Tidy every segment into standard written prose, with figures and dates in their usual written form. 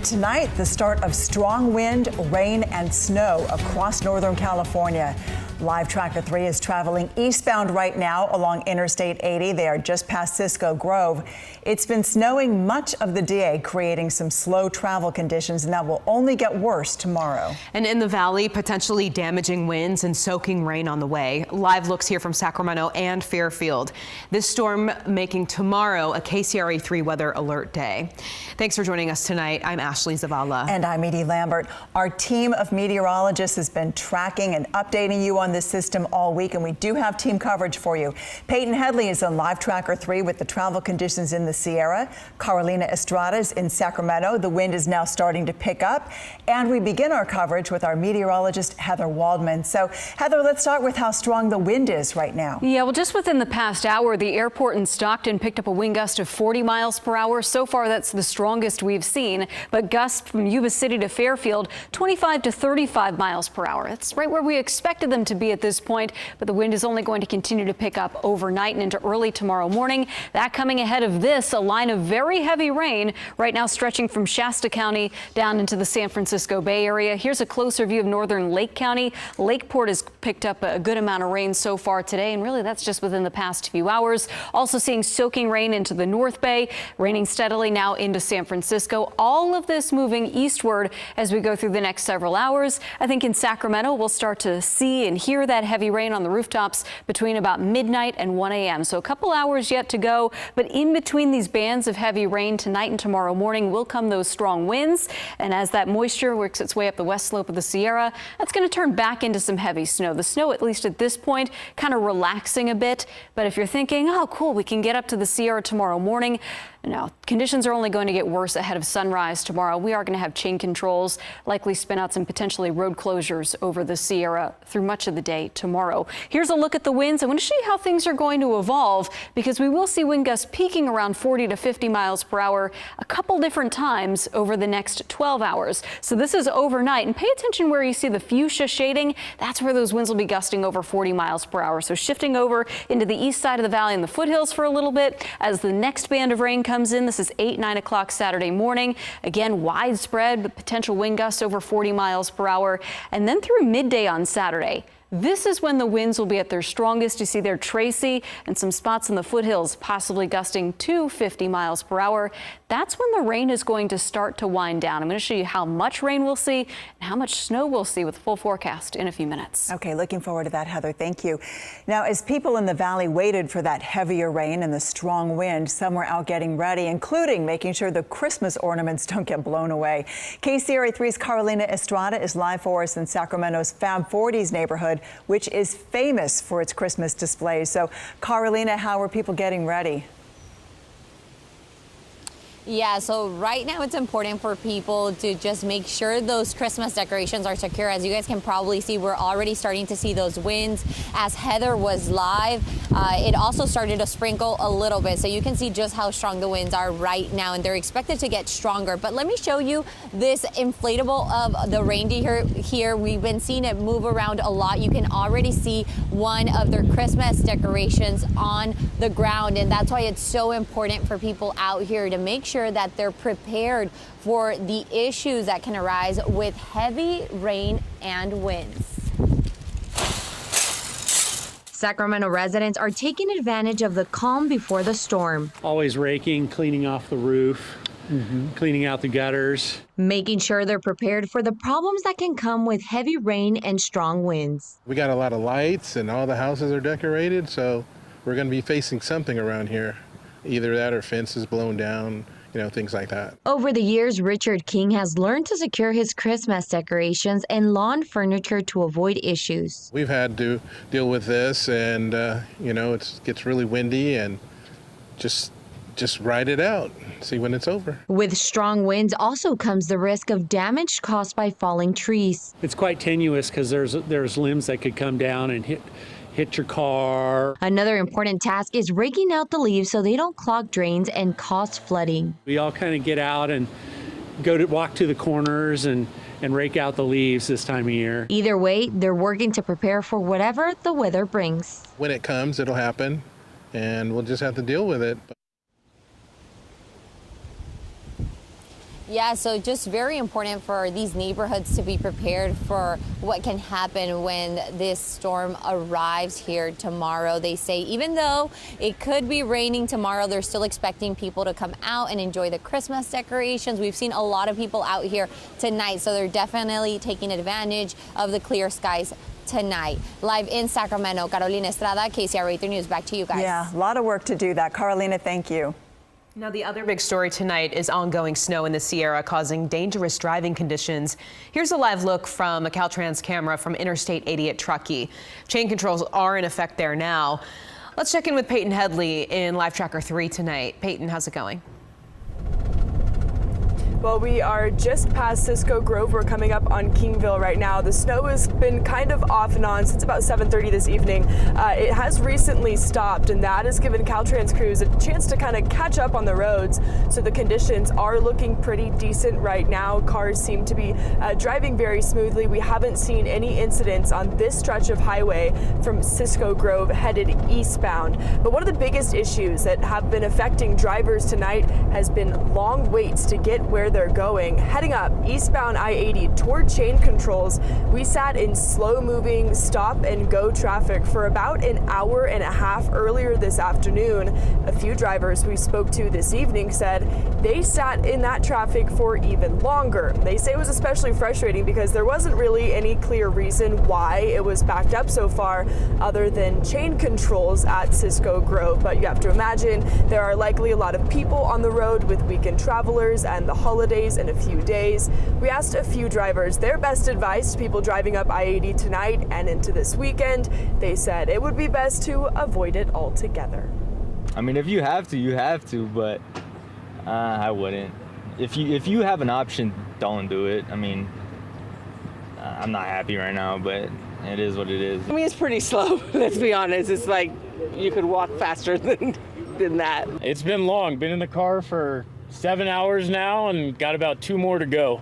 Tonight, the start of strong wind, rain, and snow across Northern California. Live Tracker 3 is traveling eastbound right now along Interstate 80. They are just past Cisco Grove. It's been snowing much of the day, creating some slow travel conditions, and that will only get worse tomorrow. And in the valley, potentially damaging winds and soaking rain on the way. Live looks here from Sacramento and Fairfield. This storm making tomorrow a KCRA 3 weather alert day. Thanks for joining us tonight. I'm Ashley Zavala. And I'm Edie Lambert. Our team of meteorologists has been tracking and updating you on this system all week, and we do have team coverage for you. Peyton Headley is on Live Tracker 3 with the travel conditions in the Sierra. Carolina Estrada is in Sacramento. The wind is now starting to pick up. And we begin our coverage with our meteorologist, Heather Waldman. So, Heather, let's start with how strong the wind is right now. Yeah, well, just within the past hour, the airport in Stockton picked up a wind gust of 40 miles per hour. So far, that's the strongest we've seen. But gusts from Yuba City to Fairfield, 25 to 35 miles per hour. That's right where we expected them to be at this point, but the wind is only going to continue to pick up overnight and into early tomorrow morning. That coming ahead of this, a line of very heavy rain right now stretching from Shasta County down into the San Francisco Bay Area. Here's a closer view of northern Lake County. Lakeport has picked up a good amount of rain so far today, and really that's just within the past few hours. Also seeing soaking rain into the North Bay, raining steadily now into San Francisco. All of this moving eastward as we go through the next several hours. I think in Sacramento we'll start to see and hear that heavy rain on the rooftops between about midnight and 1 a.m. So a couple hours yet to go, but in between these bands of heavy rain tonight and tomorrow morning will come those strong winds. And as that moisture works its way up the west slope of the Sierra, that's going to turn back into some heavy snow. The snow, at least at this point, kind of relaxing a bit. But if you're thinking, oh, cool, we can get up to the Sierra tomorrow morning. No, conditions are only going to get worse ahead of sunrise tomorrow. We are going to have chain controls, likely spinouts and potentially road closures over the Sierra through much of the day tomorrow. Here's a look at the winds. I want to show you how things are going to evolve, because we will see wind gusts peaking around 40 to 50 miles per hour a couple different times over the next 12 hours. So this is overnight, and pay attention where you see the fuchsia shading. That's where those winds will be gusting over 40 miles per hour. So shifting over into the east side of the valley and the foothills for a little bit as the next band of rain comes in. This is 8-9 o'clock Saturday morning. Again, widespread with potential wind gusts over 40 miles per hour. And then through midday on Saturday, this is when the winds will be at their strongest. You see there Tracy and some spots in the foothills possibly gusting to 50 miles per hour. That's when the rain is going to start to wind down. I'm going to show you how much rain we'll see and how much snow we'll see with full forecast in a few minutes. Okay, looking forward to that, Heather. Thank you. Now, as people in the valley waited for that heavier rain and the strong wind, some were out getting ready, including making sure the Christmas ornaments don't get blown away. KCRA 3's Carolina Estrada is live for us in Sacramento's Fab 40s neighborhood, which is famous for its Christmas displays. So, Carolina, how are people getting ready? Yeah, so right now it's important for people to just make sure those Christmas decorations are secure. As you guys can probably see, we're already starting to see those winds. As Heather was live, it also started to sprinkle a little bit. So you can see just how strong the winds are right now, and they're expected to get stronger. But let me show you this inflatable of the reindeer here. We've been seeing it move around a lot. You can already see one of their Christmas decorations on the ground, and that's why it's so important for people out here to make sure that they're prepared for the issues that can arise with heavy rain and winds. Sacramento residents are taking advantage of the calm before the storm. Always raking, cleaning off the roof, cleaning out the gutters. Making sure they're prepared for the problems that can come with heavy rain and strong winds. We got a lot of lights and all the houses are decorated, so we're going to be facing something around here. Either that or fences blown down, things like that. Over the years, Richard King has learned to secure his Christmas decorations and lawn furniture to avoid issues. We've had to deal with this, and it gets really windy, and just ride it out, see when it's over. With strong winds also comes the risk of damage caused by falling trees. It's quite tenuous because there's limbs that could come down and hit your car. Another important task is raking out the leaves so they don't clog drains and cause flooding. We all kind of get out and walk to the corners and rake out the leaves this time of year. Either way, they're working to prepare for whatever the weather brings. When it comes, it'll happen, and we'll just have to deal with it. Yeah, so just very important for these neighborhoods to be prepared for what can happen when this storm arrives here tomorrow. They say even though it could be raining tomorrow, they're still expecting people to come out and enjoy the Christmas decorations. We've seen a lot of people out here tonight, so they're definitely taking advantage of the clear skies tonight. Live in Sacramento, Carolina Estrada, KCRA 3 News. Back to you guys. Yeah, a lot of work to do that. Carolina, thank you. Now, the other big story tonight is ongoing snow in the Sierra causing dangerous driving conditions. Here's a live look from a Caltrans camera from Interstate 80 at Truckee. Chain controls are in effect there now. Let's check in with Peyton Headley in Live Tracker 3 tonight. Peyton, how's it going? Well, we are just past Cisco Grove. We're coming up on Kingville right now. The snow has been kind of off and on since about 7:30 this evening. It has recently stopped, and that has given Caltrans crews a chance to kind of catch up on the roads. So the conditions are looking pretty decent right now. Cars seem to be driving very smoothly. We haven't seen any incidents on this stretch of highway from Cisco Grove headed eastbound. But one of the biggest issues that have been affecting drivers tonight has been long waits to get where they're going. Heading up eastbound I-80 toward chain controls, we sat in slow-moving stop and go traffic for about an hour and a half earlier this afternoon. A few drivers we spoke to this evening said they sat in that traffic for even longer. They say it was especially frustrating because there wasn't really any clear reason why it was backed up so far other than chain controls at Cisco Grove. But you have to imagine there are likely a lot of people on the road with weekend travelers and the holidays in a few days. We asked a few drivers their best advice to people driving up I-80 tonight and into this weekend. They said it would be best to avoid it altogether. I mean, if you have to, you have to, but I wouldn't. If you have an option, don't do it. I mean, I'm not happy right now, but it is what it is. I mean, it's pretty slow, let's be honest. It's like you could walk faster than that. It's been long. Been in the car for 7 hours now and got about 2 more to go.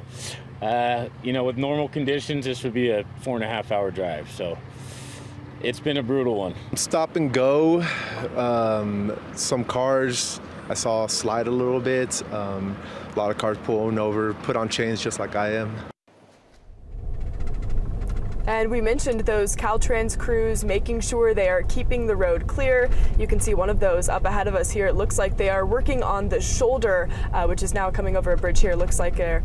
You know, with normal conditions, this would be a 4.5 hour drive. So it's been a brutal one. Stop and go. Some cars I saw slide a little bit. A lot of cars pulling over, put on chains just like I am. And we mentioned those Caltrans crews making sure they are keeping the road clear. You can see one of those up ahead of us here. It looks like they are working on the shoulder, which is now coming over a bridge here. It looks like they're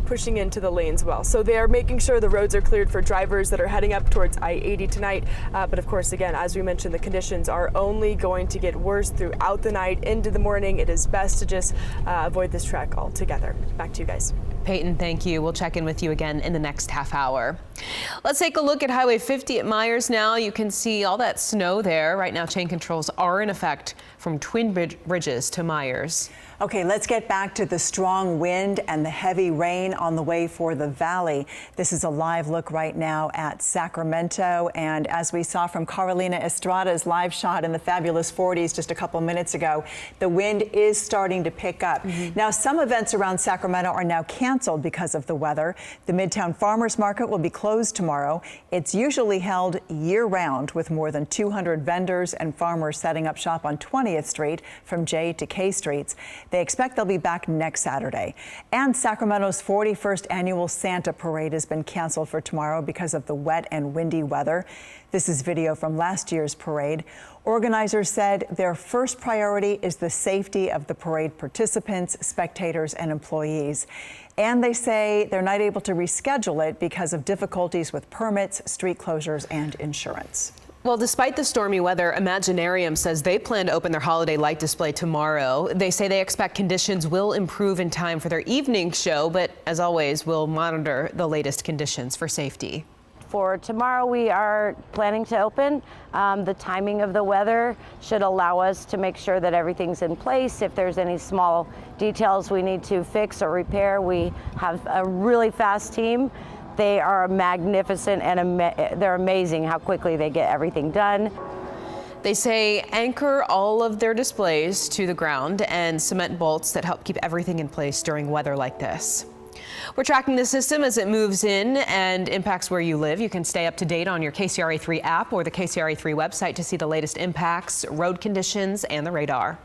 pushing into the lanes well. So they are making sure the roads are cleared for drivers that are heading up towards I-80 tonight. But of course, again, as we mentioned, the conditions are only going to get worse throughout the night into the morning. It is best to just avoid this trek altogether. Back to you guys. Peyton, thank you. We'll check in with you again in the next half hour. Let's take a look at Highway 50 at Myers now. You can see all that snow there. Right now, chain controls are in effect from Twin Bridges to Myers. Okay, let's get back to the strong wind and the heavy rain on the way for the valley. This is a live look right now at Sacramento. And as we saw from Carolina Estrada's live shot in the fabulous 40s just a couple minutes ago, the wind is starting to pick up. Now, some events around Sacramento are now canceled because of the weather. The Midtown Farmers Market will be closed tomorrow. It's usually held year-round with more than 200 vendors and farmers setting up shop on 20th Street from J to K Streets. They expect they'll be back next Saturday. And Sacramento's 41st annual Santa Parade has been canceled for tomorrow because of the wet and windy weather. This is video from last year's parade. Organizers said their first priority is the safety of the parade participants, spectators, and employees. And they say they're not able to reschedule it because of difficulties with permits, street closures, and insurance. Well, despite the stormy weather, Imaginarium says they plan to open their holiday light display tomorrow. They say they expect conditions will improve in time for their evening show, but as always, we'll monitor the latest conditions for safety. For tomorrow, we are planning to open. The timing of the weather should allow us to make sure that everything's in place. If there's any small details we need to fix or repair, we have a really fast team. They are magnificent and they're amazing how quickly they get everything done. They say anchor all of their displays to the ground and cement bolts that help keep everything in place during weather like this. We're tracking the system as it moves in and impacts where you live. You can stay up to date on your KCRA 3 app or the KCRA 3 website to see the latest impacts, road conditions, and the radar.